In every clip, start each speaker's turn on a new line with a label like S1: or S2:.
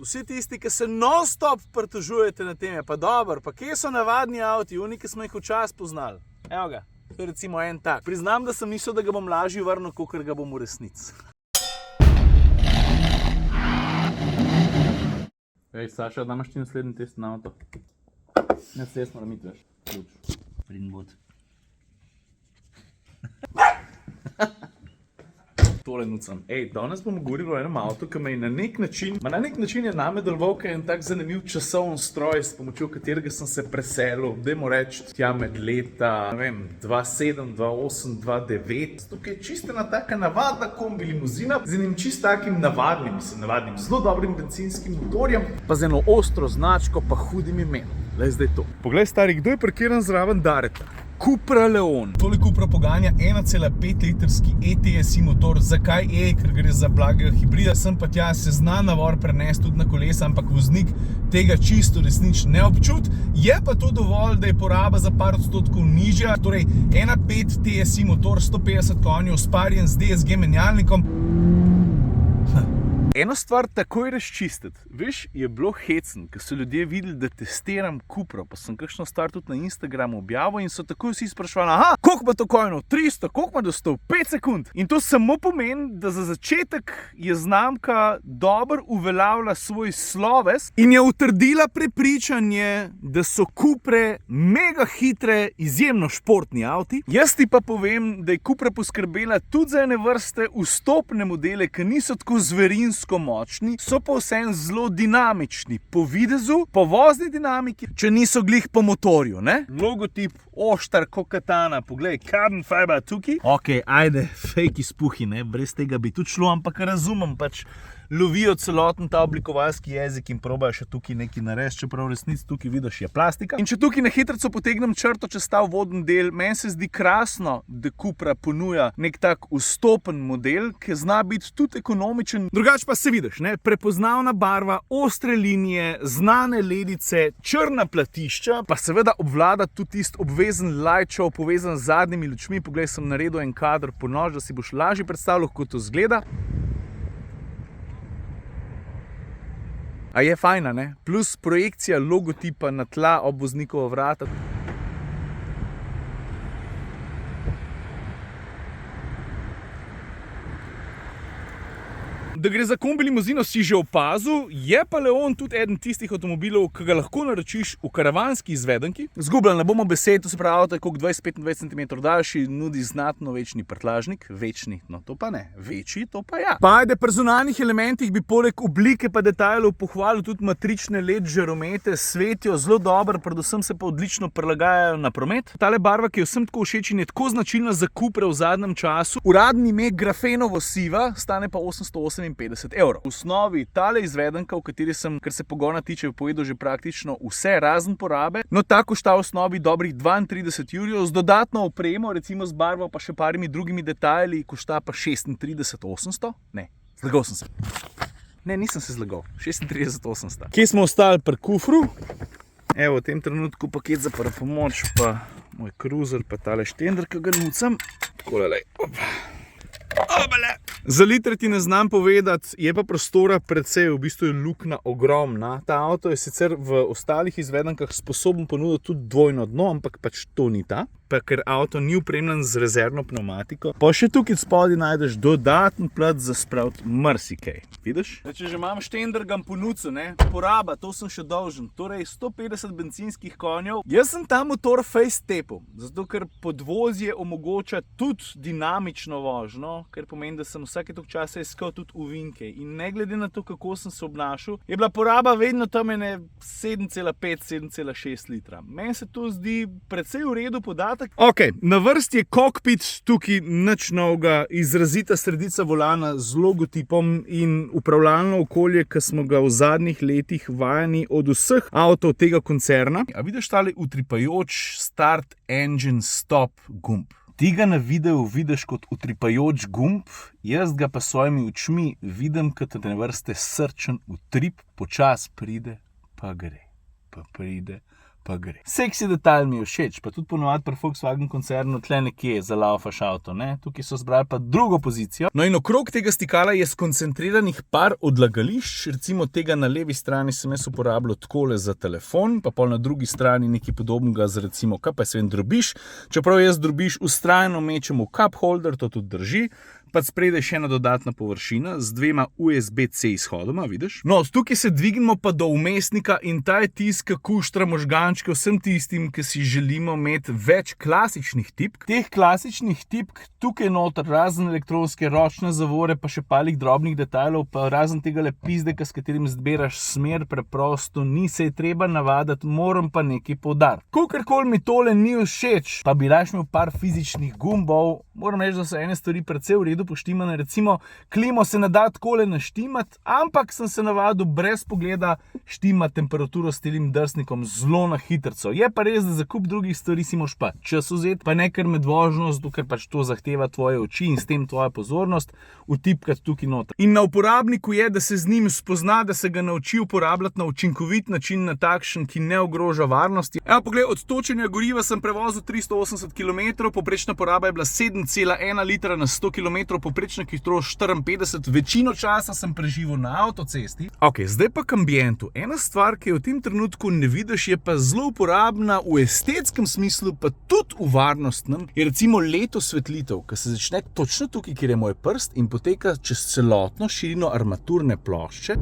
S1: Vsi tisti, ki se non-stop pritožujete na tem, pa dobro, pa kje so navadni avti, oni, ki smo jih včasih poznali. Evo ga, to je recimo en tak. Priznam, da sem mislil, da ga bom lažje vrnil, kakor ga bom v resnici.
S2: Ej, Saša, da imaš ti naslednji test na avto? Ne, test moram iti, veš. Ključ.
S1: Pridn bod. Tole nucam. Ej, danes bomo govorili o enem avtu, ki me je na nek način je name deloval, ker je en tak zanimiv časovni stroj, s pomočjo katerega sem se preselil, dajmo reči, tja med leta, ne vem, 2007, 2008, 2009. Tukaj je čisto ena taka navadna kombi limuzina, z enim čisto takim navadnim, zelo dobrim benzinskim motorjem, pa z eno ostro značko, pa hudim imenom. Lej zdaj to. Poglej, stari, kdo je parkiran zraven Dareta? Cupra Leon. Tole Cupra poganja 1,5 litrski ETSI motor. Zakaj E? Ker gre za blagega hibrida. Sem pa tja se zna navor prenesti tudi na kolesa, ampak voznik tega čisto resnično ne občut. Je pa to dovolj, da je poraba za par odstotkov nižja. Torej 1,5 TSI motor, 150 konjev, sparjen z DSG menjalnikom. Eno stvar takoj razčistiti. Veš, je bilo hecen, ker so ljudje videli, da testiram Cupro, pa sem kakšno stvar tudi na Instagramu objavil in so takoj vsi sprašvali, aha, koliko ima to konjev? 300, koliko ima do 100? 5 sekund. In to samo pomeni, da za začetek je znamka dobro uveljavila svoj sloves in je utrdila prepričanje, da so Cupre mega hitre, izjemno športni avti. Jaz ti pa povem, da je Cupra poskrbela tudi za ene vrste vstopne modele, ki niso tako zverinsko močni, so pa vsem zelo dinamični po videzu, po vozni dinamiki, če niso glih po motorju, ne? Logotip oštar kot katana, poglej, carbon fiber tukaj. Ok, ajde, fake izpuhi, ne? Brez tega bi tudi šlo, ampak razumem, pač lovijo celoten ta oblikovalski jezik in probajo še tukaj nekaj narediti, čeprav v resnici tukaj vidiš je plastika. In če tukaj na hitrico potegnem črto čez ta uvodni del, meni se zdi krasno, da Cupra ponuja nek tak vstopen model, ki zna biti tudi ekonomičen. Drugače pa se vidiš, ne? Prepoznavna barva, ostre linije, znane ledice, črna platišča, pa seveda obvlada tudi tisti obvezen light show, povezan z zadnjimi lučmi. Poglej, sem naredil en kader po nož, da si boš lažje predstavljal, kako to zgleda. A je fajna, ne? Plus projekcija logotipa na tla ob voznikova vrata. Da gre za kombi limuzino, si že opazil, je pa Leon tudi eden tistih avtomobilov, ki ga lahko naročiš v karavanski izvedenki. Zgubljali ne bomo besed, to se pravi, avto je koliko 20-25 cm daljši, nudi znatno večni prtljažnik. Večni, no to pa ne. Večji, to pa ja. Pa ajde, pri zunanjih elementih bi poleg oblike pa detajlov pohvalil tudi matrične LED žaromete, svetijo zelo dobro, predvsem se pa odlično prilagajajo na promet. Tale barva, ki je vsem tako všeč in je tako značilna za Cupre v zadnjem času. Uradni ime grafenovo siva, stane pa 858 €. V osnovi tale izvedenka, v kateri sem, kar se pogona tiče, povedal že praktično vse razen porabe, no tako šta v osnovi dobrih 32 €, z dodatno opremo, recimo z barvo pa še parimi drugimi detajli, košta pa 36 800. Ne, zlagal sem se. Ne, nisem se zlagal. 36 800. Kje smo ostali pri kufru? Evo, v tem trenutku paket za prvo pomoč, pa moj cruiser, pa tale štender, ki ga nucam. Takole, lej. Obale. Za litre ti ne znam povedati, je pa prostora precej, v bistvu je luknja ogromna. Ta avto je sicer v ostalih izvedenkah sposoben ponuditi tudi dvojno dno, ampak pač to ni ta. Pa ker avto ni opremljen z rezervno pneumatiko. Pa še tukaj spodaj najdeš dodaten plat za spraviti marsikaj. Vidiš? Če že imam štendergam ponudcu, ne? Poraba, to sem še dolžen. Torej 150 bencinskih konjev. Jaz sem ta motor face tepel, zato ker podvozje omogoča tudi dinamično vožnjo, ker pomeni, da sem vsake toliko časa iskal tudi ovinke. In ne glede na to, kako sem se obnašal, je bila poraba vedno tam ene 7,5-7,6 litra. Meni se to zdi precej v redu podatek. Ok, na vrsti je kokpit, tukaj nič novega, izrazita sredica volana z logotipom in upravljalno okolje, ki smo ga v zadnjih letih vajeni od vseh avtov tega koncerna. A vidiš tale utripajoč start engine stop gumb? Ti ga na videu vidiš kot utripajoč gumb, jaz ga pa s svojimi očmi vidim kot ene vrste srčen utrip, počas pride, pa gre, pa pride, pa gre. Seksi detalj mi je všeč, pa tudi ponovadi pri Volkswagen koncernu tle nekje zalaufaš avto, ne? Tukaj so zbrali pa drugo pozicijo. No in okrog tega stikala je skoncentriranih par odlagališč, recimo tega na levi strani sem jaz uporabljal takole za telefon, pa pol na drugi strani nekaj podobnega za recimo, kaj pa je drobiš, čeprav jaz drobiš vztrajno mečem v cup holder, to tudi drži. Pa spredaj še ena dodatna površina z dvema USB-C izhodoma, vidiš? No, tukaj se dvignemo pa do vmesnika in ta je tiska kuštra možgančke vsem tistim, ki si želimo imeti več klasičnih tipk. Teh klasičnih tipk tukaj noter, razen elektronske ročne zavore, pa še palih drobnih detajlov, pa razen tega pizdeka, s katerim zbiraš smer, preprosto ni, se je treba navaditi, moram pa nekaj poudariti. Kakorkoli mi tole ni všeč, pa bi raje imel par fizičnih gumbov, moram reči, da so ene stvari precej v redu poštimane, recimo klimo se ne da takole naštimati, ampak sem se navadil brez pogleda štimati temperaturo s telim drsnikom zelo na hitrco. Je pa res, da za kup drugih stvari si moraš pa čas vzeti, pa ne kar med vožnjo, ker pač to zahteva tvoje oči in s tem tvoja pozornost, vtipkati tukaj noter. In na uporabniku je, da se z njim spozna, da se ga nauči uporabljati na učinkovit način, na takšen, ki ne ogroža varnosti. Evo, poglej, od točenja goriva sem prevozil 380 km, povprečna poraba je bila 7,1 litra na 100 km, povprečna hitrost 54, večino časa sem preživel na avtocesti. Ok, zdaj pa k ambientu. Ena stvar, ki jo v tem trenutku ne vidiš, je pa zelo uporabna v estetskem smislu, pa tudi v varnostnem, je recimo LED osvetlitev, ki se začne točno tukaj, kjer je moj prst in poteka čez celotno širino armaturne plošče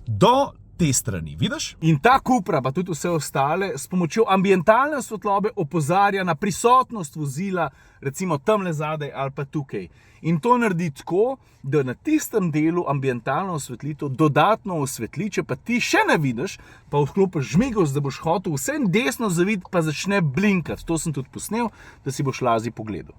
S1: do te strani, vidiš? In ta Cupra, pa tudi vse ostale, s pomočjo ambientalne svetlobe opozarja na prisotnost vozila, recimo tamle zadaj ali pa tukaj. In to naredi tako, da na tistem delu ambientalno osvetlitev dodatno osvetli, če pa ti še ne vidiš, pa vklopiš žmigos, da boš hotel vse desno zavid, pa začne blinkati. To sem tudi posnel, da si boš lažje pogledal.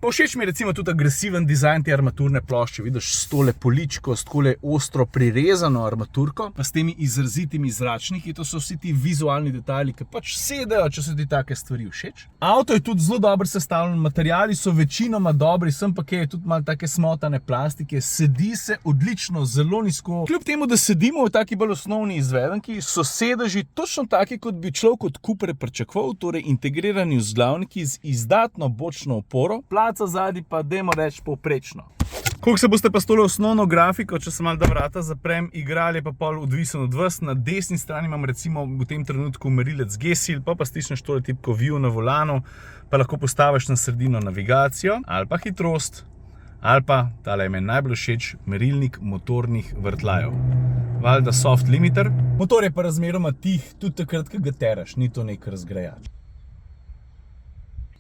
S1: Všeč mi je recimo tudi agresiven dizajn te armaturne plošče, vidiš, s tole poličko, s tole ostro prirezano armaturko, pa s temi izrazitimi zračniki, to so vsi ti vizualni detajli, ki pač sedajo, če so ti take stvari všeč. Avto je tudi zelo dobro sestavljen, materiali so večinoma dobri, sem pa kaj je tudi malo take smotane plastike, sedi se odlično, zelo nizko. Kljub temu, da sedimo v taki bolj osnovni izvedenki, so sedeži točno taki, kot bi človek od Cupre pričakoval, torej integrirani vzglavniki z izdatno bočno oporo, zadnji pa dajmo reči povprečno. Koliko se boste pa s tole osnovno grafiko, če se malo da vrata zaprem, igrali, pa pol odvisen od vas. Na desni strani imam recimo v tem trenutku merilec G-sil, pa stisneš tole tipko View na volanu, pa lahko postaviš na sredino navigacijo, ali pa hitrost, ali pa, tale je meni najbolj všeč, merilnik motornih vrtljajev. Valjda soft limiter. Motor je pa razmeroma tih, tudi takrat, ko ga teraš, ni to nek razgrajač.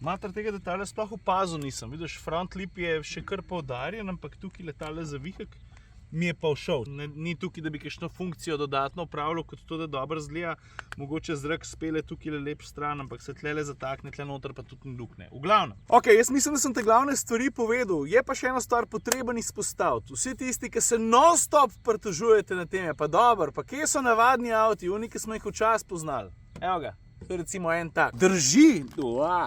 S1: Mater tega detalja sploh opazil nisem. Vidiš, front lip je še kar poudarjen, ampak tukaj letale zavihek mi je pa všel. Ni tukaj, da bi kakšno funkcijo dodatno upravljal, kot to, da dobro zgleda. Mogoče zrak spele tukaj lep stran, ampak se tlele zatakne, tle noter pa tudi ni lukne. V glavnem. Ok, jaz mislim, da sem te glavne stvari povedal. Je pa še ena stvar potreben izpostaviti. Vsi tisti, ki se non-stop pritožujete na tem, pa dobro, pa kje so navadni avti, oni, ki smo jih včasih poznali. Evo ga. To je recimo en tak.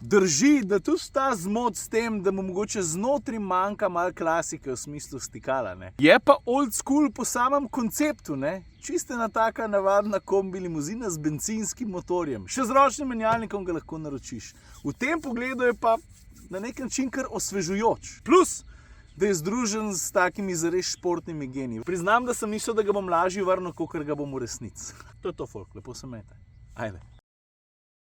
S1: Drži, da tudi ta zmot s tem, da mu mogoče znotri manjka malo klasike v smislu stikala, ne. Je pa old school po samem konceptu, ne. Čisto ena taka navadna kombi limuzina z bencinskim motorjem. Še z ročnim menjalnikom ga lahko naročiš. V tem pogledu je pa na nek način kar osvežujoč. Plus, da je združen s takimi zares športnimi geniji. Priznam, da sem mislil, da ga bom lažje vrnil, kakor ga bom v resnici. To je to, folk, lepo se imejte. Ajde.